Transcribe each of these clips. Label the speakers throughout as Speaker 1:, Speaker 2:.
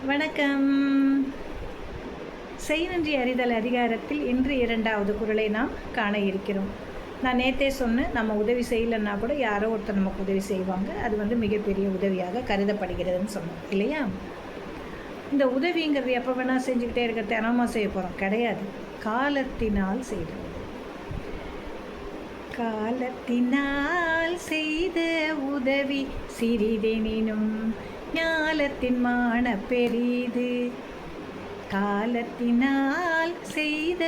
Speaker 1: வணக்கம். செய் நன்றி அறிதல் அதிகாரத்தில் இன்று 2வது குறளை நாம் காண இருக்கிறோம். நான் நேற்றே சொன்னேன், நம்ம உதவி செய்யலைன்னா கூட யாரோ ஒருத்தர் நமக்கு உதவி செய்வாங்க. அது மிகப்பெரிய உதவியாக கருதப்படுகிறதுன்னு சொன்னோம் இல்லையா? இந்த உதவிங்கிறது எப்போ வேணால் செஞ்சுக்கிட்டே இருக்க தினமாக செய்ய போகிறோம் கிடையாது. காலத்தினால் செய்கிறது. காலத்தினால் செய்த உதவி சிறிதெனினும் ஞாலத்தின் மான பெரிது. காலத்தினால் செய்த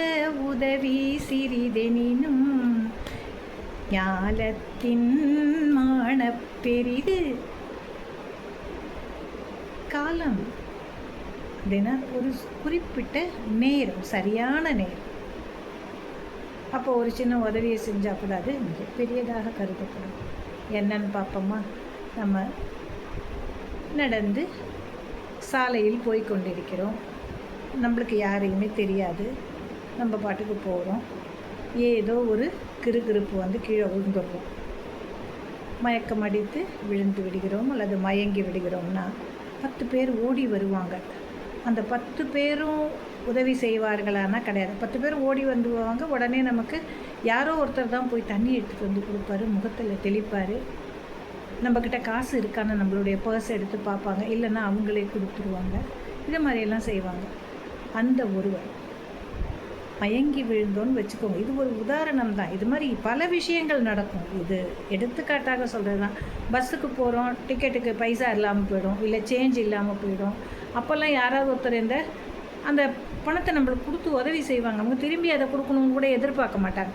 Speaker 1: உதவி சிறிதெனினும் ஞாலத்தின் மான பெரிது. காலம் அப்படின்னா ஒரு குறிப்பிட்ட நேரம், சரியான நேரம். அப்போ ஒரு சின்ன உதவியை செஞ்சால் கூட அது மிகப்பெரியதாக கருதப்படும். என்னன்னு பார்ப்போமா? நம்ம நடந்து சாலையில் போய் கொண்டிருக்கிறோம். நம்மளுக்கு யாரையுமே தெரியாது. நம்ம பாட்டுக்கு போகிறோம். ஏதோ ஒரு கிறுகிறுப்பு கீழே விழுந்துடுறோம். மயக்கம் அடித்து விழுந்து விடுகிறோம் அல்லது மயங்கி விடுகிறோம்னா 10 பேர் ஓடி வருவாங்க. அந்த 10 பேரும் உதவி செய்வார்களானா கிடையாது. 10 பேர் ஓடி வந்துவாங்க. உடனே நமக்கு யாரோ ஒருத்தர் தான் போய் தண்ணி எடுத்துகிட்டு வந்து கொடுப்பாரு, முகத்தில் தெளிப்பார். நம்மக்கிட்ட காசு இருக்கான்னு நம்மளுடைய பர்ஸ் எடுத்து பார்ப்பாங்க, இல்லைன்னா அவங்களே கொடுத்துருவாங்க. இது மாதிரியெல்லாம் செய்வாங்க. அந்த ஒருவர் மயங்கி விழுந்தோன்னு வச்சுக்கோங்க. இது ஒரு உதாரணம் தான். இது மாதிரி பல விஷயங்கள் நடக்கும். இது எடுத்துக்காட்டாக சொல்கிறது தான். பஸ்ஸுக்கு போகிறோம், டிக்கெட்டுக்கு பைசா இல்லாமல் போயிடும், இல்லை சேஞ்ச் இல்லாமல் போயிடும். அப்போல்லாம் யாராவது ஒருத்தர் அந்த பணத்தை நம்மளுக்கு கொடுத்து உதவி செய்வாங்க. அவங்க திரும்பி அதை கொடுக்கணும்னு கூட எதிர்பார்க்க மாட்டாங்க.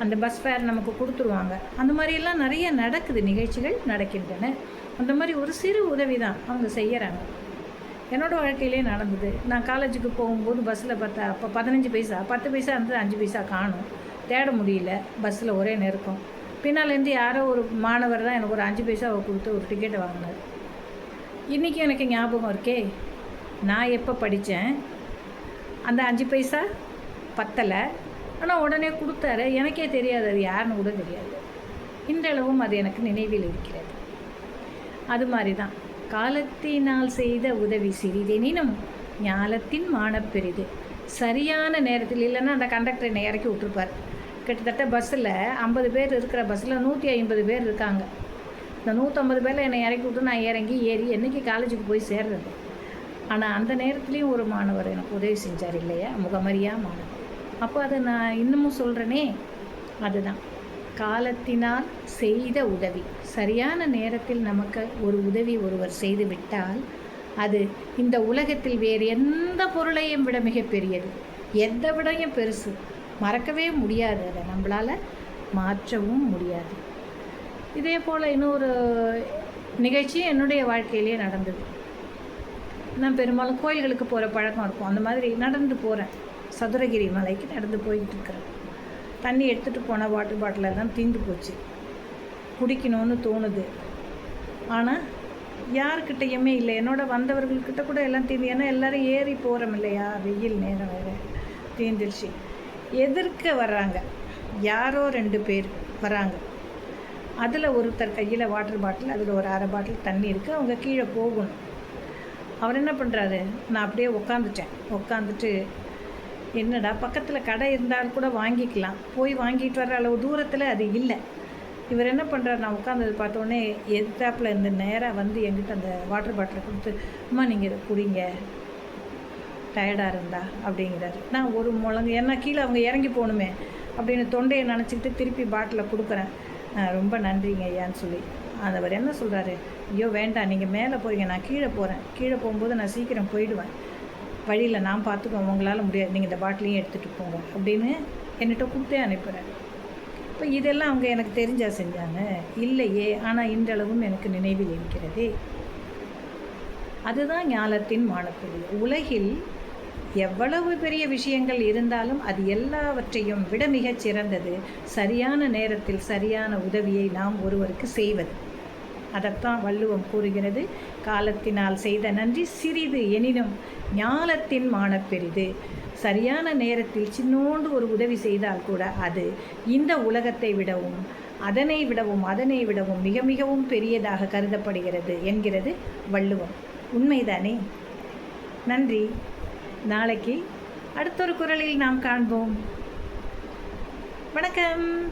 Speaker 1: அந்த பஸ் ஃபேர் நமக்கு கொடுத்துருவாங்க. அந்த மாதிரியெல்லாம் நிறைய நடக்குது, நிகழ்ச்சிகள் நடக்கின்றன. அந்த மாதிரி ஒரு சிறு உதவி தான் அவங்க செய்கிறாங்க. என்னோடய வாழ்க்கையிலே நடந்தது. நான் காலேஜுக்கு போகும்போது பஸ்ஸில் பார்த்தா அப்போ 15 பைசா 10 பைசா இருந்து 5 பைசா காணும். தேட முடியல, பஸ்ஸில் ஒரே நெருக்கம். பின்னாலேருந்து யாரோ ஒரு மாணவர் தான் எனக்கு ஒரு 5 பைசாவை கொடுத்து ஒரு டிக்கெட்டை வாங்கினார். இன்றைக்கி எனக்கு ஞாபகம் இருக்கே, நான் எப்போ படித்தேன், அந்த 5 பைசா பத்தலை, ஆனால் உடனே கொடுத்தாரு. எனக்கே தெரியாது அது யாருன்னு கூட தெரியாது. இன்றளவும் அது எனக்கு நினைவில் இருக்கிறது. அது மாதிரி தான் காலத்தினால் செய்த உதவி சிறிதெனினும் ஞாலத்தின் மானப்பெரிது. சரியான நேரத்தில், இல்லைன்னா அந்த கண்டக்டர் என்னை இறக்கி விட்டுருப்பார். கிட்டத்தட்ட பஸ்ஸில் 50 பேர் இருக்கிற பஸ்ஸில் 150 பேர் இருக்காங்க. இந்த 150 பேரில் என்னை இறக்கி விட்டு நான் ஏறி என்றைக்கு காலேஜுக்கு போய் சேர்றது. ஆனால் அந்த நேரத்துலேயும் ஒரு மாணவர் எனக்கு உதவி செஞ்சார் இல்லையா, முகமரியா மாணவர். அப்போ அதை நான் இன்னமும் சொல்கிறேனே, அதுதான் காலத்தினால் செய்த உதவி. சரியான நேரத்தில் நமக்கு ஒரு உதவி ஒருவர் செய்து விட்டால் அது இந்த உலகத்தில் வேறு எந்த பொருளையும் விட மிகப்பெரியது, எந்த விடையும் பெருசு. மறக்கவே முடியாது, அதை நம்மளால் மாற்றவும் முடியாது. இதே போல் இன்னொரு நிகழ்ச்சி என்னுடைய வாழ்க்கையிலே நடந்தது. நான் பெரும்பாலும் கோயில்களுக்கு போகிற பழக்கம் இருக்கும். அந்த மாதிரி நடந்து போகிறேன். சதுரகிரி மலைக்கு நடந்து போய்கிட்டு இருக்கிறேன். தண்ணி எடுத்துகிட்டு போன வாட்டர் பாட்டிலெல்லாம் தீந்து போச்சு. குடிக்கணும்னு தோணுது, ஆனால் யாருக்கிட்டையுமே இல்லை. என்னோட வந்தவர்கள்கிட்ட கூட எல்லாம் தீந்து, ஏன்னா எல்லோரும் ஏறி போகிறோம் இல்லையா, வெயில் நேரம் வேறு, தீந்துருச்சு. எதிர்க்க வர்றாங்க யாரோ 2 பேர் வராங்க. அதில் ஒருத்தர் கையில் வாட்டர் பாட்டில், அதில் ஒரு அரை பாட்டில் தண்ணி இருக்குது. அவங்க கீழே போகணும். அவர் என்ன பண்ணுறாரு, நான் அப்படியே உட்காந்துட்டு என்னடா பக்கத்தில் கடை இருந்தாலும் கூட வாங்கிக்கலாம், போய் வாங்கிட்டு வர அளவு தூரத்தில் அது இல்லை. இவர் என்ன பண்ணுறாரு, நான் உட்காந்தது பார்த்தோன்னே எதிர்த்தாப்பில் இருந்து நேராக எங்கிட்ட அந்த வாட்டர் பாட்டிலை கொடுத்து, அம்மா நீங்கள் இதை குடிங்க, டயர்டாக இருந்தா அப்படிங்கிறாரு. நான் ஒரு முழங்கு, ஏன்னா கீழே அவங்க இறங்கி போகணுமே அப்படின்னு தொண்டையை நினச்சிக்கிட்டு திருப்பி பாட்டிலை கொடுக்குறேன். ரொம்ப நன்றிங்க ஐயான்னு சொல்லி. அவர் என்ன சொல்கிறாரு, ஐயோ வேண்டாம், நீங்கள் மேலே போகிறீங்க, நான் கீழே போகிறேன். கீழே போகும்போது நான் சீக்கிரம் போயிடுவேன், வழியில் நான் பார்த்துக்குவேன், உங்களால் முடியாது, நீங்கள் இந்த பாட்டிலையும் எடுத்துகிட்டு போங்க அப்படின்னு என்கிட்ட கொடுத்தே அனுப்புகிறேன். இப்போ இதெல்லாம் அவங்க எனக்கு தெரிஞ்சா செஞ்சாங்க இல்லையே, ஆனால் இன்றளவும் எனக்கு நினைவில் இருக்கிறதே. அதுதான் ஞாலத்தின் மானப்பெரிய. உலகில் எவ்வளவு பெரிய விஷயங்கள் இருந்தாலும் அது எல்லாவற்றையும் விட மிகச் சிறந்தது சரியான நேரத்தில் சரியான உதவியை நாம் ஒருவருக்கு செய்வது. அதைத்தான் வள்ளுவம் கூறுகிறது. காலத்தினால் செய்த நன்றி சிறிது எனினும் ஞாலத்தின் மானப்பெரிது. சரியான நேரத்தில் சின்னோண்டு ஒரு உதவி செய்தால் கூட அது இந்த உலகத்தை விடவும் அதனை விடவும் மிக மிகவும் பெரியதாக கருதப்படுகிறது என்கிறது வள்ளுவம். உண்மைதானே? நன்றி. நாளைக்கு அடுத்தொரு குரலில் நாம் காண்போம். வணக்கம்.